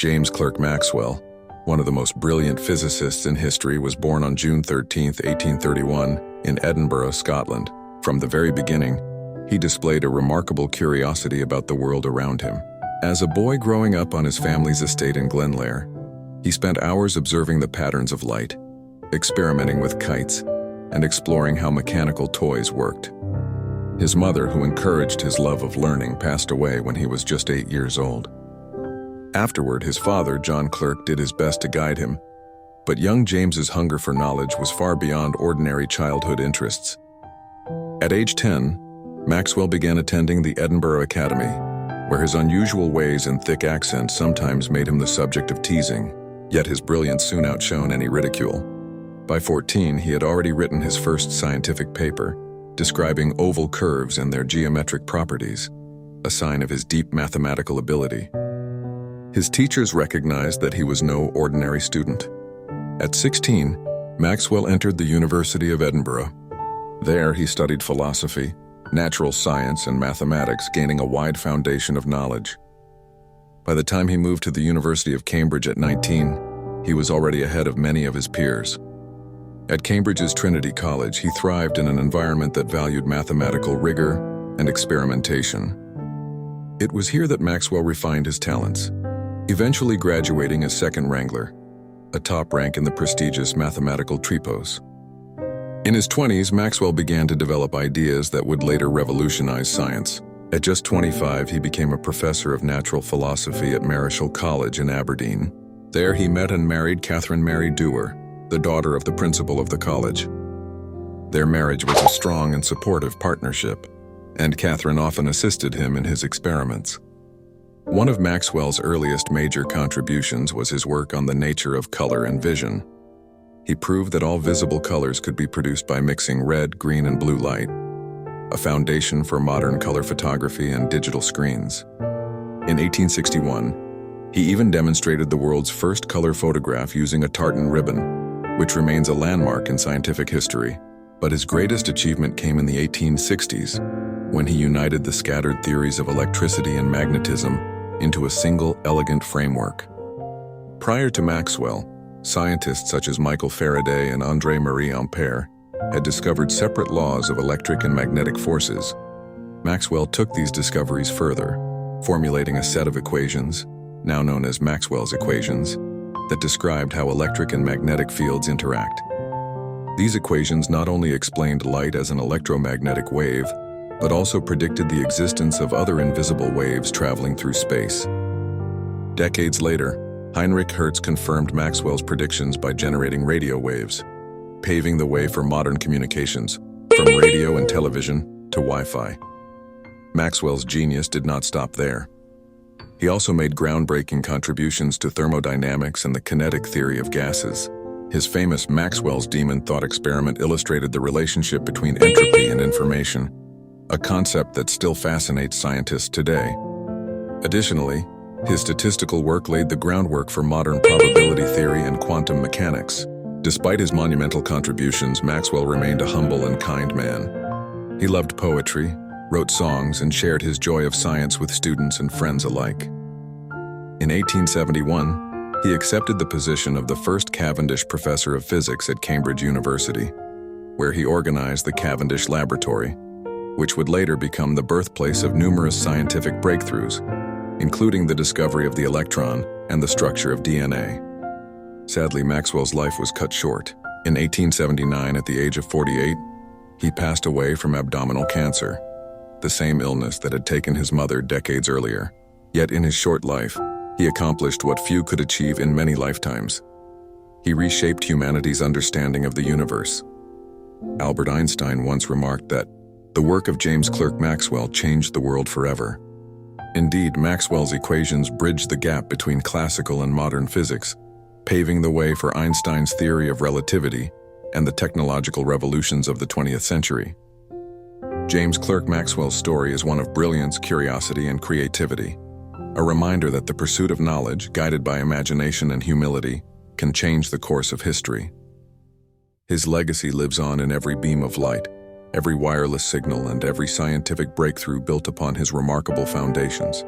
James Clerk Maxwell, one of the most brilliant physicists in history, was born on June 13, 1831, in Edinburgh, Scotland. From the very beginning, he displayed a remarkable curiosity about the world around him. As a boy growing up on his family's estate in Glenlair, he spent hours observing the patterns of light, experimenting with kites, and exploring how mechanical toys worked. His mother, who encouraged his love of learning, passed away when he was just 8 years old. Afterward, his father, John Clerk, did his best to guide him, but young James's hunger for knowledge was far beyond ordinary childhood interests. At age 10, Maxwell began attending the Edinburgh Academy, where his unusual ways and thick accent sometimes made him the subject of teasing, yet his brilliance soon outshone any ridicule. By 14, he had already written his first scientific paper, describing oval curves and their geometric properties, a sign of his deep mathematical ability. His teachers recognized that he was no ordinary student. At 16, Maxwell entered the University of Edinburgh. There, he studied philosophy, natural science, and mathematics, gaining a wide foundation of knowledge. By the time he moved to the University of Cambridge at 19, he was already ahead of many of his peers. At Cambridge's Trinity College, he thrived in an environment that valued mathematical rigor and experimentation. It was here that Maxwell refined his talents, eventually graduating as second wrangler, a top rank in the prestigious mathematical tripos. In his 20s, Maxwell began to develop ideas that would later revolutionize science. At just 25, he became a professor of natural philosophy at Marischal College in Aberdeen. There he met and married Catherine Mary Dewar, the daughter of the principal of the college. Their marriage was a strong and supportive partnership, and Catherine often assisted him in his experiments. One of Maxwell's earliest major contributions was his work on the nature of color and vision. He proved that all visible colors could be produced by mixing red, green, and blue light, a foundation for modern color photography and digital screens. In 1861, he even demonstrated the world's first color photograph using a tartan ribbon, which remains a landmark in scientific history. But his greatest achievement came in the 1860s, when he united the scattered theories of electricity and magnetism into a single, elegant framework. Prior to Maxwell, scientists such as Michael Faraday and André-Marie Ampère had discovered separate laws of electric and magnetic forces. Maxwell took these discoveries further, formulating a set of equations, now known as Maxwell's equations, that described how electric and magnetic fields interact. These equations not only explained light as an electromagnetic wave, but also predicted the existence of other invisible waves traveling through space. Decades later, Heinrich Hertz confirmed Maxwell's predictions by generating radio waves, paving the way for modern communications, from radio and television to Wi-Fi. Maxwell's genius did not stop there. He also made groundbreaking contributions to thermodynamics and the kinetic theory of gases. His famous Maxwell's demon thought experiment illustrated the relationship between entropy and information, a concept that still fascinates scientists today. Additionally, his statistical work laid the groundwork for modern probability theory and quantum mechanics. Despite his monumental contributions, Maxwell remained a humble and kind man. He loved poetry, wrote songs, and shared his joy of science with students and friends alike. In 1871, he accepted the position of the first Cavendish Professor of Physics at Cambridge University, where he organized the Cavendish Laboratory, which would later become the birthplace of numerous scientific breakthroughs, including the discovery of the electron and the structure of DNA. Sadly, Maxwell's life was cut short. In 1879, at the age of 48, he passed away from abdominal cancer, the same illness that had taken his mother decades earlier. Yet in his short life, he accomplished what few could achieve in many lifetimes. He reshaped humanity's understanding of the universe. Albert Einstein once remarked that the work of James Clerk Maxwell changed the world forever. Indeed, Maxwell's equations bridged the gap between classical and modern physics, paving the way for Einstein's theory of relativity and the technological revolutions of the 20th century. James Clerk Maxwell's story is one of brilliance, curiosity, and creativity, a reminder that the pursuit of knowledge, guided by imagination and humility, can change the course of history. His legacy lives on in every beam of light, every wireless signal, and every scientific breakthrough built upon his remarkable foundations.